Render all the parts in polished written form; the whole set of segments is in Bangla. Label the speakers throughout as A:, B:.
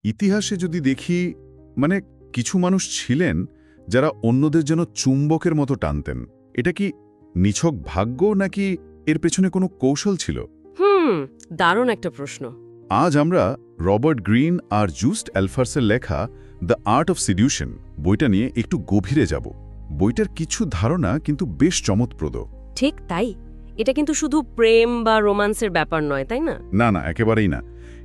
A: ইতিহাসে যদি দেখি মানে কিছু মানুষ ছিলেন যারা অন্যদের যেন চুম্বকের মতো টানতেন। এটা কি নিছক ভাগ্য নাকি এর পেছনে কোনো কৌশল ছিল?
B: দারুণ একটা প্রশ্ন।
A: আজ আমরা রবার্ট গ্রিন আর জুস্ট অ্যালফার্সের লেখা দ্য আর্ট অফ সিডিউশন বইটা নিয়ে একটু গভীরে যাব। বইটার কিছু ধারণা কিন্তু বেশ চমৎপ্রদ।
B: ঠিক তাই। এটা কিন্তু শুধু প্রেম বা রোমান্সের ব্যাপার নয়, তাই না?
A: না, একেবারেই না।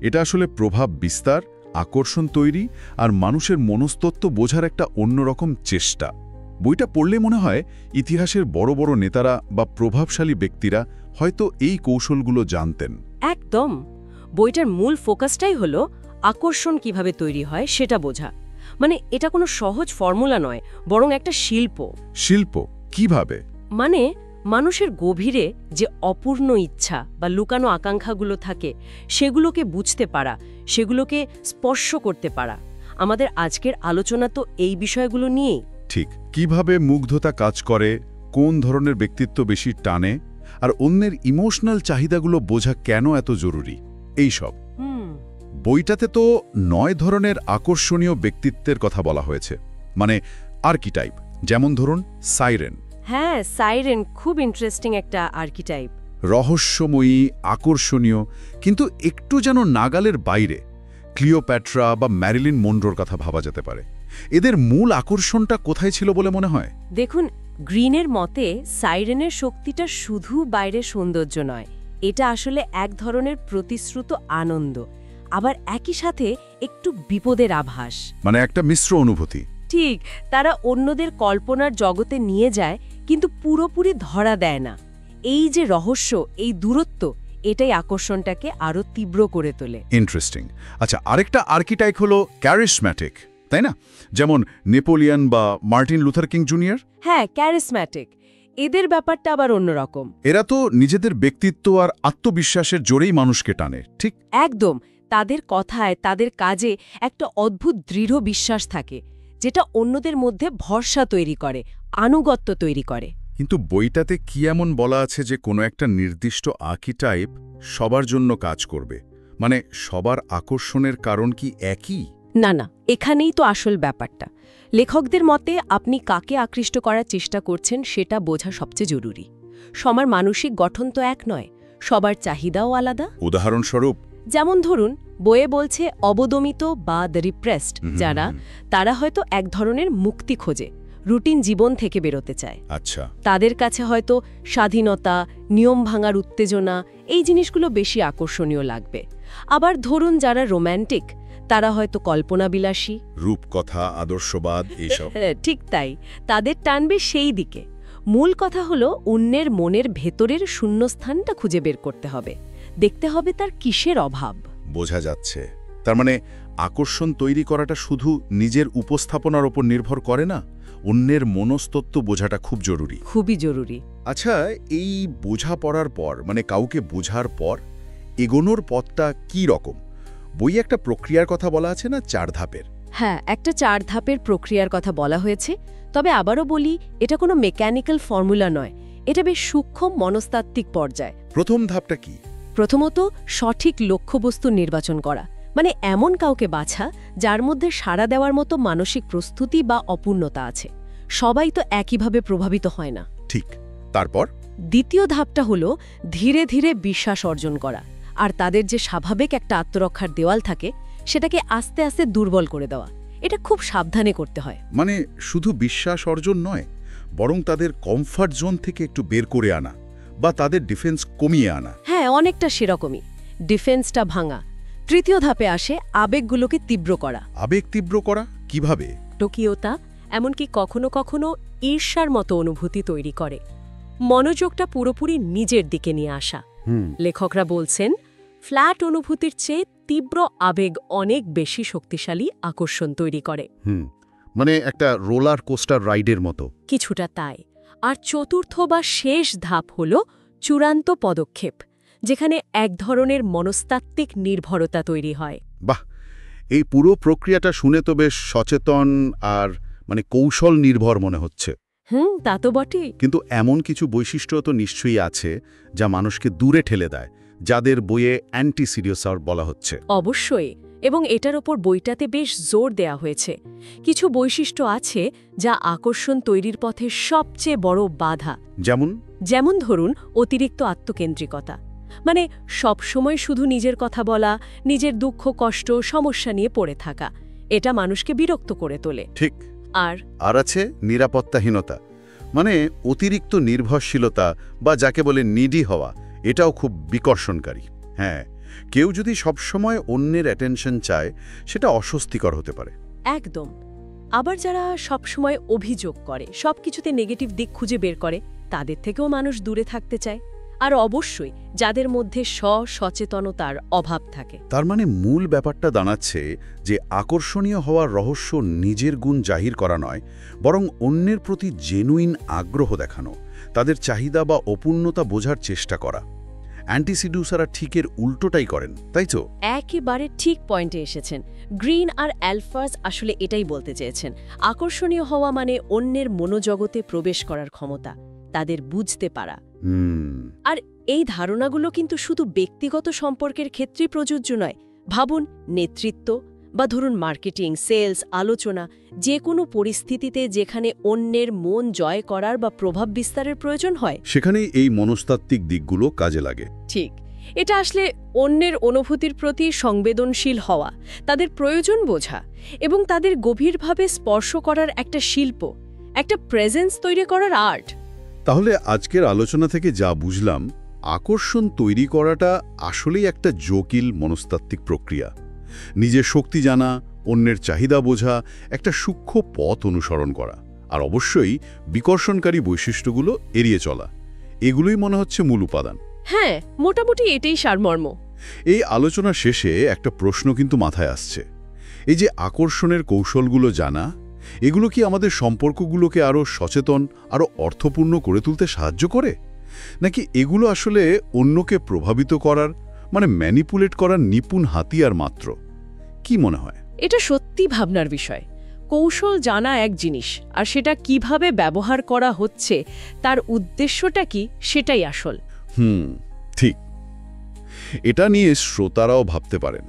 A: এটা আসলে প্রভাব বিস্তার, আকর্ষণ তৈরি আর মানুষের মনস্তত্ত্ব বোঝার একটা অন্যরকম চেষ্টা। বইটা পড়লে মনে হয় ইতিহাসের বড় বড় নেতারা বা প্রভাবশালী ব্যক্তিরা হয়তো এই কৌশলগুলো জানতেন।
B: একদম। বইটার মূল ফোকাসটাই হলো আকর্ষণ কিভাবে তৈরি হয় সেটা বোঝা। মানে এটা কোনো সহজ ফর্মুলা নয়, বরং একটা শিল্প।
A: শিল্প কিভাবে?
B: মানে মানুষের গভীরে যে অপূর্ণ ইচ্ছা বা লুকানো আকাঙ্ক্ষাগুলো থাকে সেগুলোকে বুঝতে পারা, সেগুলোকে স্পর্শ করতে পারা। আমাদের আজকের আলোচনা তো এই বিষয়গুলো নিয়েই।
A: ঠিক, কিভাবে মুগ্ধতা কাজ করে, কোন ধরনের ব্যক্তিত্ব বেশি টানে, আর অন্যের ইমোশনাল চাহিদাগুলো বোঝা কেন এত জরুরি, এই সব। বইটাতে তো 9 ধরনের আকর্ষণীয় ব্যক্তিত্বের কথা বলা হয়েছে, মানে আর্কিটাইপ। যেমন ধরুন সাইরেন।
B: হ্যাঁ, সাইরেন খুব ইন্টারেস্টিং একটা আর্কিটাইপ।
A: রহস্যময়ী, আকর্ষণীয়, কিন্তু একটু যেন নাগালের বাইরে। ক্লিওপ্যাট্রা বা ম্যারিলিন মনরোর কথা ভাবা যেতে পারে। এদের মূল আকর্ষণটা কোথায় ছিল বলে মনে হয়?
B: দেখুন, গ্রিনের মতে সাইরেনের শক্তিটা শুধু বাইরের সৌন্দর্য নয়, এটা আসলে এক ধরনের প্রতিশ্রুত আনন্দ, আবার একই সাথে একটু বিপদের আভাস।
A: মানে একটা মিশ্র অনুভূতি।
B: ঠিক, তারা অন্যদের কল্পনার জগতে নিয়ে যায় কিন্তু পুরোপুরি ধরা দেয় না। এই যে রহস্য, এই দূরত্ব, এটাই আকর্ষণটাকে আরো তীব্র করে তোলে।
A: ইন্টারেস্টিং। আচ্ছা, আরেকটা আর্কিটাইপ হলো ক্যারিসম্যাটিক, তাই না? যেমন নেপোলিয়ন বা মার্টিন লুথার কিং জুনিয়র।
B: হ্যাঁ, ক্যারিসম্যাটিক। এদের ব্যাপারটা আবার অন্যরকম।
A: এরা তো নিজেদের ব্যক্তিত্ব আর আত্মবিশ্বাসের জোরেই মানুষকে টানে, ঠিক?
B: একদম। তাদের কথায়, তাদের কাজে একটা অদ্ভুত দৃঢ় বিশ্বাস থাকে, যেটা অন্যদের মধ্যে ভরসা তৈরি করে, আনুগত্য তৈরি করে।
A: কিন্তু বইটাতে কি এমন বলা আছে যে কোনো একটা নির্দিষ্ট আর্কিটাইপ সবার জন্য কাজ করবে? মানে সবার আকর্ষণের কারণ কি একই?
B: না, এখানেই তো আসল ব্যাপারটা। লেখকদের মতে আপনি কাকে আকৃষ্ট করার চেষ্টা করছেন সেটা বোঝা সবচেয়ে জরুরি। সবার মানসিক গঠন তো এক নয়, সবার চাহিদাও আলাদা।
A: উদাহরণস্বরূপ?
B: যেমন ধরুন, বইয়ে বলছে অবদমিত বা দ্য রিপ্রেসড যারা, তারা হয়তো এক ধরনের মুক্তি খোঁজে, রুটিন জীবন থেকে বেরোতে চায়।
A: আচ্ছা।
B: তাদের কাছে হয়তো স্বাধীনতা, নিয়ম ভাঙার উত্তেজনা, এই জিনিসগুলো বেশি আকর্ষণীয় লাগবে। আবার ধরুন যারা রোম্যান্টিক, তারা হয়তো কল্পনাবিলাসী,
A: রূপকথা, আদর্শবাদ, এইসব।
B: ঠিক তাই, তাদের টানবে সেই দিকে। মূল কথা হলো অন্যের মনের ভেতরের শূন্যস্থানটা খুঁজে বের করতে হবে, দেখতে হবে তার কিসের অভাব।
A: বোঝা যাচ্ছে। তার মানে আকর্ষণ তৈরি করাটা শুধু নিজের উপস্থাপনার ওপর নির্ভর করে না, অন্যের মনস্তত্ত্ব বোঝাটা খুব জরুরি।
B: খুবই জরুরি।
A: আচ্ছা, এই বোঝা পড়ার পর, মানে কাউকে বোঝার পর এগোনোর পথটা কি রকম? বই একটা প্রক্রিয়ার কথা বলা আছে না, 4 ধাপের?
B: হ্যাঁ, একটা 4 ধাপের প্রক্রিয়ার কথা বলা হয়েছে। তবে আবারও বলি, এটা কোনো মেকানিক্যাল ফর্মুলা নয়, এটা বেশ সূক্ষ্ম মনস্তাত্ত্বিক পর্যায়।
A: প্রথম ধাপটা কি?
B: প্রথমত সঠিক লক্ষ্যবস্তু নির্বাচন করা, মানে এমন কাউকে বাছা যার মধ্যে সাড়া দেওয়ার মতো মানসিক প্রস্তুতি বা অপূর্ণতা আছে। সবাই তো একইভাবে প্রভাবিত হয় না।
A: ঠিক। তারপর?
B: দ্বিতীয় ধাপটা হলো ধীরে ধীরে বিশ্বাস অর্জন করা, আর তাদের যে স্বাভাবিক একটা আত্মরক্ষার দেওয়াল থাকে সেটাকে আস্তে আস্তে দুর্বল করে দেওয়া। এটা খুব সাবধানে করতে হয়।
A: মানে শুধু বিশ্বাস অর্জন নয়, বরং তাদের কমফর্ট জোন থেকে একটু বের করে আনা বা তাদের ডিফেন্স কমিয়ে আনা।
B: হ্যাঁ, অনেকটা সেরকমই, ডিফেন্সটা ভাঙা। তৃতীয় ধাপে আসে আবেগগুলোকে তীব্র করা।
A: আবেগ তীব্র করা কিভাবে?
B: টোকিওতা এমনকি কখনো কখনো ঈর্ষার মতো অনুভূতি তৈরি করে, মনোযোগটা পুরোপুরি নিজের দিকে নিয়ে আসা। লেখকরা বলছেন ফ্ল্যাট অনুভূতির চেয়ে তীব্র আবেগ অনেক বেশি শক্তিশালী আকর্ষণ তৈরি করে।
A: মানে একটা রোলার কোস্টার রাইডের মতো।
B: কিছুটা তাই। আর চতুর্থ বা শেষ ধাপ হল চূড়ান্ত পদক্ষেপ, যেখানে এক ধরনের মনস্তাত্ত্বিক নির্ভরতা তৈরি হয়।
A: বাহ, এই পুরো প্রক্রিয়াটা শুনে তো বেশ সচেতন আর মানে কৌশল নির্ভর মনে হচ্ছে।
B: তা তো বটেই।
A: কিন্তু এমন কিছু বৈশিষ্ট্য তো নিশ্চয়ই আছে যা মানুষকে দূরে ঠেলে দেয়, যাদের বইয়ে অ্যান্টি সিডিউসার বলা হচ্ছে।
B: অবশ্যই, এবং এটার ওপর বইটাতে বেশ জোর দেয়া হয়েছে কিছু বৈশিষ্ট্য আছে যা আকর্ষণ তৈরির পথে সবচেয়ে বড় বাধা। যেমন ধরুন অতিরিক্ত আত্মকেন্দ্রিকতা, মানে সবসময় শুধু নিজের কথা বলা, নিজের দুঃখ কষ্ট সমস্যা নিয়ে পড়ে থাকা, এটা মানুষকে বিরক্ত করে তোলে।
A: ঠিক।
B: আর
A: আছে নিরাপত্তাহীনতা, মানে অতিরিক্ত নির্ভরশীলতা বা যাকে বলে নিডি হওয়া, এটাও খুব বিকর্ষণকারী। হ্যাঁ, কেউ যদি সবসময় অন্যের অ্যাটেনশন চায় সেটা অস্বস্তিকর হতে পারে।
B: একদম। আবার যারা সবসময় অভিযোগ করে, সবকিছুতে নেগেটিভ দিক খুঁজে বের করে, তাদের থেকেও মানুষ দূরে থাকতে চায়। আর অবশ্যই যাদের মধ্যে সচেতনতার অভাব থাকে।
A: তার মানে মূল ব্যাপারটা দাঁড়াচ্ছে যে আকর্ষণীয় হওয়ার রহস্য নিজের গুণ জাহির করা নয়, বরং অন্যের প্রতি জেনুইন আগ্রহ দেখানো, তাদের চাহিদা বা অপূর্ণতা বোঝার চেষ্টা করা। অ্যান্টিসিডুসাররা ঠিকের উল্টোটাই করেন, তাই তো?
B: একেবারে ঠিক পয়েন্টে এসেছেন। গ্রিন আর অ্যালফাস আসলে এটাই বলতে চেয়েছেন। আকর্ষণীয় হওয়া মানে অন্যের মনোজগতে প্রবেশ করার ক্ষমতা, তাদের বুঝতে পারা। আর এই ধারণাগুলো কিন্তু শুধু ব্যক্তিগত সম্পর্কের ক্ষেত্রেই প্রযোজ্য নয়। ভাবুন, নেতৃত্ব বা ধরুন মার্কেটিং, সেলস, আলোচনা, যে কোনো পরিস্থিতিতে যেখানে অন্যের মন জয় করার বা প্রভাব বিস্তারের প্রয়োজন হয়,
A: সেখানেই এই মনস্তাত্ত্বিক দিকগুলো কাজে লাগে।
B: ঠিক। এটা আসলে অন্যের অনুভূতির প্রতি সংবেদনশীল হওয়া, তাদের প্রয়োজন বোঝা এবং তাদের গভীরভাবে স্পর্শ করার একটা শিল্প, একটা প্রেজেন্স তৈরি করার আর্ট।
A: তাহলে আজকের আলোচনা থেকে যা বুঝলাম, আকর্ষণ তৈরি করাটা আসলেই একটা জটিল মনস্তাত্ত্বিক প্রক্রিয়া। নিজের শক্তি জানা, অন্যের চাহিদা বোঝা, একটা সূক্ষ্ম পথ অনুসরণ করা, আর অবশ্যই বিকর্ষণকারী বৈশিষ্ট্যগুলো এড়িয়ে চলা, এগুলোই মনে হচ্ছে মূল উপাদান।
B: হ্যাঁ, মোটামুটি এটাই সারমর্ম।
A: এই আলোচনা শেষে একটা প্রশ্ন কিন্তু মাথায় আসছে। এই যে আকর্ষণের কৌশলগুলো জানা, এগুলো কি আমাদের সম্পর্কগুলোকে আরও সচেতন, আরও অর্থপূর্ণ করে তুলতে সাহায্য করে, নাকি এগুলো আসলে অন্যকে প্রভাবিত করার, মানে ম্যানিপুলেট করার নিপুণ হাতিয়ার মাত্র? কি মনে হয়?
B: এটা সত্যি ভাবনার বিষয়। কৌশল জানা এক জিনিস, আর সেটা কিভাবে ব্যবহার করা হচ্ছে, তার উদ্দেশ্যটা কি, সেটাই আসল।
A: ঠিক। এটা নিয়ে শ্রোতারাও ভাবতে পারেন।